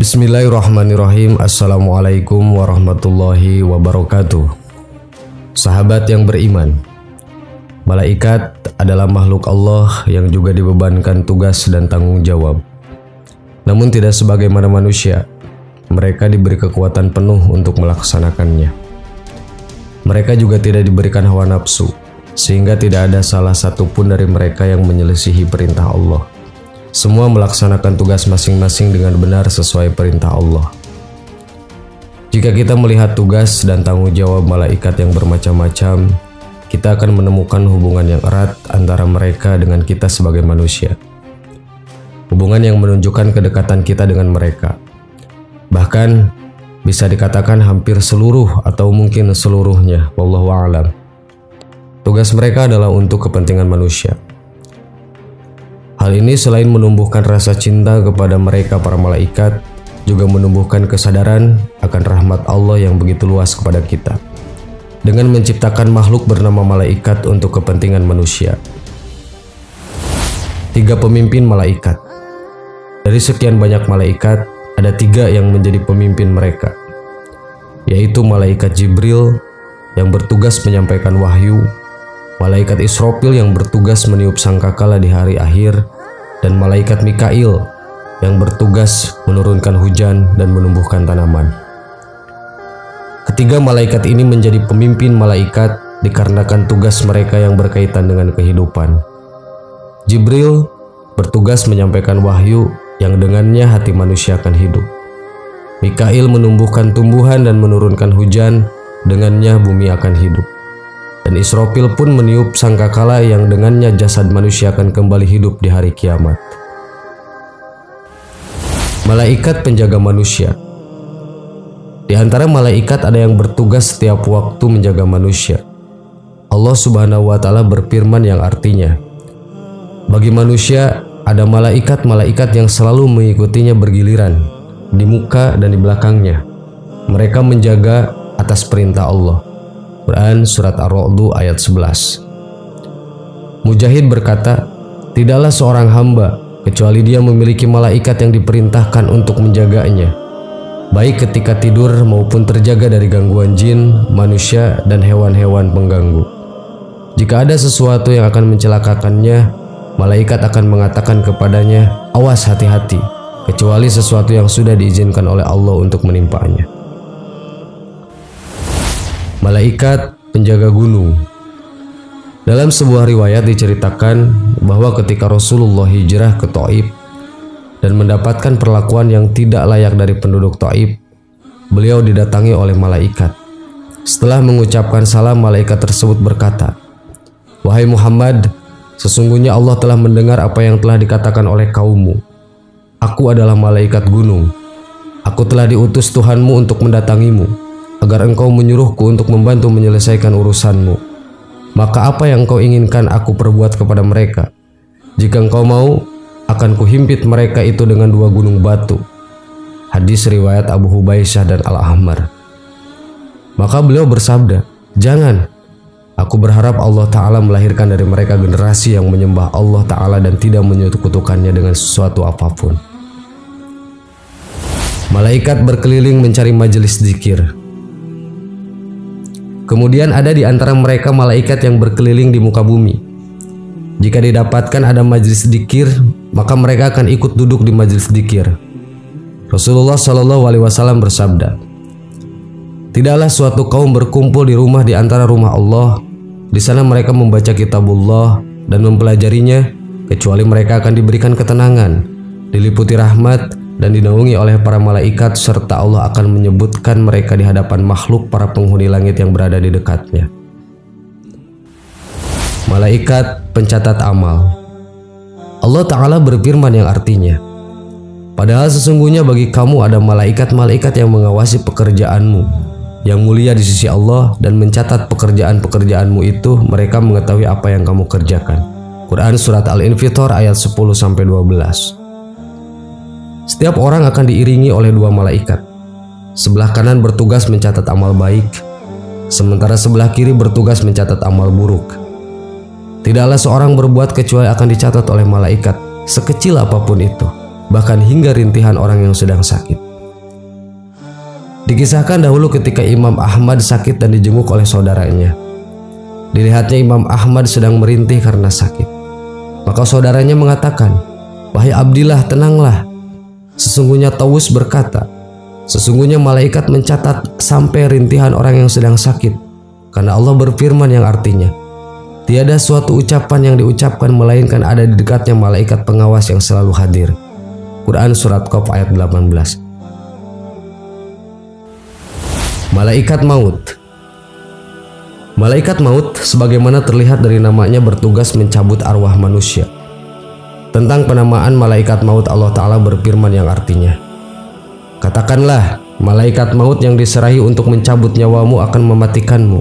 Bismillahirrahmanirrahim. Assalamualaikum warahmatullahi wabarakatuh. Sahabat yang beriman, malaikat adalah makhluk Allah yang juga dibebankan tugas dan tanggung jawab. Namun tidak sebagaimana manusia, mereka diberi kekuatan penuh untuk melaksanakannya. Mereka juga tidak diberikan hawa nafsu, sehingga tidak ada salah satu pun dari mereka yang menyelisihi perintah Allah. Semua melaksanakan tugas masing-masing dengan benar sesuai perintah Allah. Jika kita melihat tugas dan tanggung jawab malaikat yang bermacam-macam, kita akan menemukan hubungan yang erat antara mereka dengan kita sebagai manusia. Hubungan yang menunjukkan kedekatan kita dengan mereka. Bahkan bisa dikatakan hampir seluruh atau mungkin seluruhnya, wallahu a'lam. Tugas mereka adalah untuk kepentingan manusia. Hal ini selain menumbuhkan rasa cinta kepada mereka para malaikat, juga menumbuhkan kesadaran akan rahmat Allah yang begitu luas kepada kita, dengan menciptakan makhluk bernama malaikat untuk kepentingan manusia. 3 pemimpin malaikat. Dari sekian banyak malaikat, ada 3 yang menjadi pemimpin mereka, yaitu malaikat Jibril yang bertugas menyampaikan wahyu, malaikat Israfil yang bertugas meniup sangkakala di hari akhir, dan malaikat Mikail yang bertugas menurunkan hujan dan menumbuhkan tanaman. Ketiga malaikat ini menjadi pemimpin malaikat dikarenakan tugas mereka yang berkaitan dengan kehidupan. Jibril bertugas menyampaikan wahyu yang dengannya hati manusia akan hidup. Mikail menumbuhkan tumbuhan dan menurunkan hujan, dengannya bumi akan hidup. Dan Israfil pun meniup sangkakala yang dengannya jasad manusia akan kembali hidup di hari kiamat. Malaikat penjaga manusia. Di antara malaikat ada yang bertugas setiap waktu menjaga manusia. Allah Subhanahu wa Ta'ala berfirman yang artinya, bagi manusia ada malaikat-malaikat yang selalu mengikutinya bergiliran di muka dan di belakangnya. Mereka menjaga atas perintah Allah. Quran Surat Ar-Ra'd ayat 11. Mujahid berkata, tidaklah seorang hamba kecuali dia memiliki malaikat yang diperintahkan untuk menjaganya, baik ketika tidur maupun terjaga dari gangguan jin, manusia, dan hewan-hewan pengganggu. Jika ada sesuatu yang akan mencelakakannya, malaikat akan mengatakan kepadanya, awas, hati-hati, kecuali sesuatu yang sudah diizinkan oleh Allah untuk menimpanya. Malaikat penjaga gunung. Dalam sebuah riwayat diceritakan bahwa ketika Rasulullah hijrah ke Thaif dan mendapatkan perlakuan yang tidak layak dari penduduk Thaif, beliau didatangi oleh malaikat. Setelah mengucapkan salam, malaikat tersebut berkata, wahai Muhammad, sesungguhnya Allah telah mendengar apa yang telah dikatakan oleh kaummu. Aku adalah malaikat gunung. Aku telah diutus Tuhanmu untuk mendatangimu, agar engkau menyuruhku untuk membantu menyelesaikan urusanmu. Maka apa yang engkau inginkan aku perbuat kepada mereka? Jika engkau mau, akan kuhimpit mereka itu dengan 2 gunung batu. Hadis riwayat Abu Hubaisyah dan Al-Ahmar. Maka beliau bersabda, jangan. Aku berharap Allah Ta'ala melahirkan dari mereka generasi yang menyembah Allah Ta'ala dan tidak menyekutukannya dengan sesuatu apapun. Malaikat berkeliling mencari majelis zikir. Kemudian ada di antara mereka malaikat yang berkeliling di muka bumi. Jika didapatkan ada majelis zikir, maka mereka akan ikut duduk di majelis zikir. Rasulullah Shallallahu Alaihi Wasallam bersabda, tidaklah suatu kaum berkumpul di rumah di antara rumah Allah. Di sana mereka membaca kitabullah dan mempelajarinya, kecuali mereka akan diberikan ketenangan, diliputi rahmat, dan dinaungi oleh para malaikat, serta Allah akan menyebutkan mereka di hadapan makhluk para penghuni langit yang berada di dekatnya. Malaikat pencatat amal. Allah Ta'ala berfirman yang artinya, padahal sesungguhnya bagi kamu ada malaikat-malaikat yang mengawasi pekerjaanmu yang mulia di sisi Allah, dan mencatat pekerjaan-pekerjaanmu itu, mereka mengetahui apa yang kamu kerjakan. Quran Surat Al-Infitor ayat 10-12. Setiap orang akan diiringi oleh 2 malaikat. Sebelah kanan bertugas mencatat amal baik, sementara sebelah kiri bertugas mencatat amal buruk. Tidaklah seorang berbuat kecuali akan dicatat oleh malaikat, sekecil apapun itu, bahkan hingga rintihan orang yang sedang sakit. Dikisahkan dahulu ketika Imam Ahmad sakit dan dijenguk oleh saudaranya. Dilihatnya Imam Ahmad sedang merintih karena sakit. Maka saudaranya mengatakan, "Wahai Abdillah, tenanglah. Sesungguhnya Tawus berkata, sesungguhnya malaikat mencatat sampai rintihan orang yang sedang sakit. Karena Allah berfirman yang artinya, tiada suatu ucapan yang diucapkan melainkan ada di dekatnya malaikat pengawas yang selalu hadir." Quran Surat Qaf ayat 18. Malaikat maut. Malaikat maut sebagaimana terlihat dari namanya bertugas mencabut arwah manusia. Tentang penamaan malaikat maut, Allah Ta'ala berfirman yang artinya, "Katakanlah, malaikat maut yang diserahi untuk mencabut nyawamu akan mematikanmu.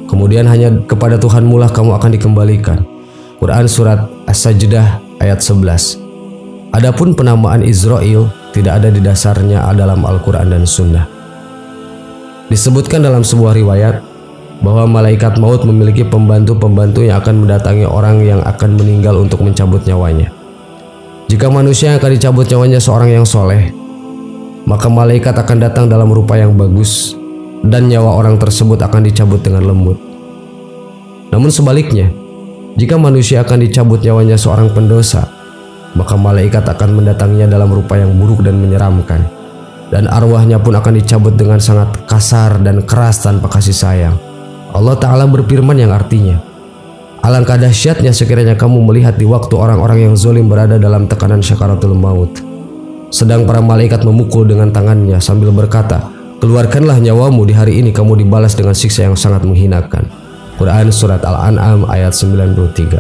Kemudian hanya kepada Tuhanmu lah kamu akan dikembalikan." Quran Surat As-Sajdah ayat 11. Adapun penamaan Israel tidak ada di dasarnya dalam Al-Quran dan Sunnah. Disebutkan dalam sebuah riwayat bahwa malaikat maut memiliki pembantu-pembantu yang akan mendatangi orang yang akan meninggal untuk mencabut nyawanya. Jika manusia yang akan dicabut nyawanya seorang yang soleh, maka malaikat akan datang dalam rupa yang bagus dan nyawa orang tersebut akan dicabut dengan lembut. Namun sebaliknya, jika manusia akan dicabut nyawanya seorang pendosa, maka malaikat akan mendatanginya dalam rupa yang buruk dan menyeramkan, dan arwahnya pun akan dicabut dengan sangat kasar dan keras tanpa kasih sayang. Allah Ta'ala berfirman yang artinya, "Alangkah dahsyatnya sekiranya kamu melihat di waktu orang-orang yang zalim berada dalam tekanan syakaratul maut, sedang para malaikat memukul dengan tangannya sambil berkata, 'Keluarkanlah nyawamu, di hari ini kamu dibalas dengan siksa yang sangat menghinakan.'" Quran Surat Al-An'am ayat 93.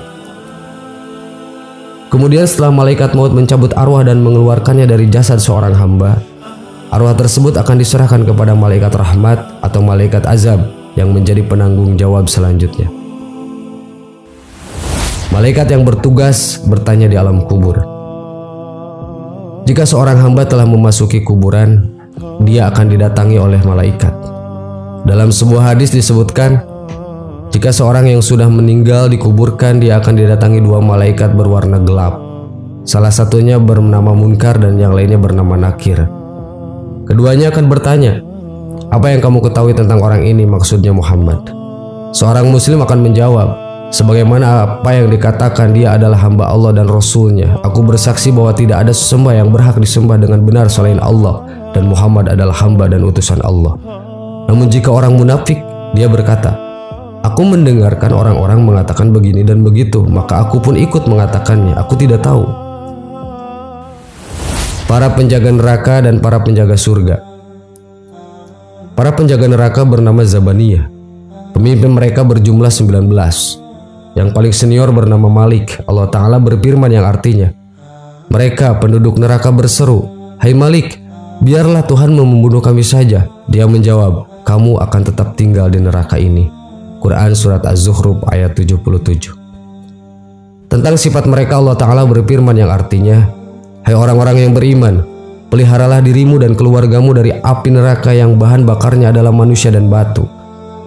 Kemudian setelah malaikat maut mencabut arwah dan mengeluarkannya dari jasad seorang hamba, arwah tersebut akan diserahkan kepada malaikat rahmat atau malaikat azab yang menjadi penanggung jawab selanjutnya. Malaikat yang bertugas bertanya di alam kubur. Jika seorang hamba telah memasuki kuburan, dia akan didatangi oleh malaikat. Dalam sebuah hadis disebutkan, jika seorang yang sudah meninggal dikuburkan, dia akan didatangi dua malaikat berwarna gelap. Salah satunya bernama Munkar dan yang lainnya bernama Nakir. Keduanya akan bertanya, "Apa yang kamu ketahui tentang orang ini?" Maksudnya Muhammad. Seorang muslim akan menjawab, "Sebagaimana apa yang dikatakan, dia adalah hamba Allah dan Rasulnya. Aku bersaksi bahwa tidak ada sesembah yang berhak disembah dengan benar selain Allah, dan Muhammad adalah hamba dan utusan Allah." Namun jika orang munafik, dia berkata, "Aku mendengarkan orang-orang mengatakan begini dan begitu, maka aku pun ikut mengatakannya. Aku tidak tahu." Para penjaga neraka dan para penjaga surga. Para penjaga neraka bernama Zabaniyah. Pemimpin mereka berjumlah 19. Yang paling senior bernama Malik. Allah Ta'ala berfirman yang artinya, mereka penduduk neraka berseru, "Hai Malik, biarlah Tuhanmu membunuh kami saja." Dia menjawab, "Kamu akan tetap tinggal di neraka ini." Quran Surat Az-Zukhruf ayat 77. Tentang sifat mereka Allah Ta'ala berfirman yang artinya, "Hai orang-orang yang beriman, peliharalah dirimu dan keluargamu dari api neraka yang bahan bakarnya adalah manusia dan batu.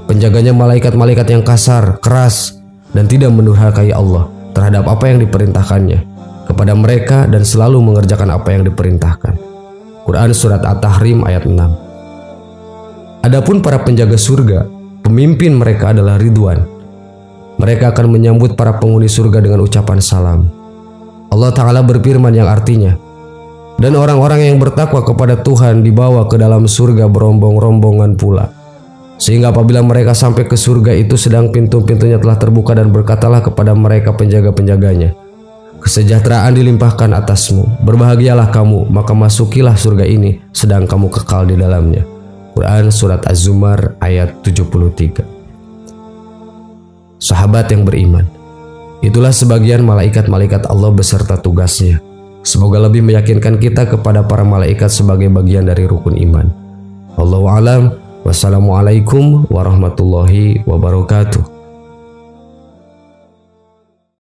Penjaganya malaikat-malaikat yang kasar, keras, dan tidak mendurhakai Allah terhadap apa yang diperintahkannya kepada mereka dan selalu mengerjakan apa yang diperintahkan." Quran Surat At-Tahrim ayat 6. Adapun para penjaga surga, pemimpin mereka adalah Ridwan. Mereka akan menyambut para penghuni surga dengan ucapan salam. Allah Ta'ala berfirman yang artinya, "Dan orang-orang yang bertakwa kepada Tuhan dibawa ke dalam surga berombong-rombongan pula. Sehingga apabila mereka sampai ke surga itu sedang pintu-pintunya telah terbuka dan berkatalah kepada mereka penjaga-penjaganya, 'Kesejahteraan dilimpahkan atasmu, berbahagialah kamu, maka masukilah surga ini sedang kamu kekal di dalamnya.'" Quran Surat Az-Zumar ayat 73. Sahabat yang beriman, itulah sebagian malaikat-malaikat Allah beserta tugasnya. Semoga lebih meyakinkan kita kepada para malaikat sebagai bagian dari rukun iman. Wallahu a'lam. Wassalamualaikum warahmatullahi wabarakatuh.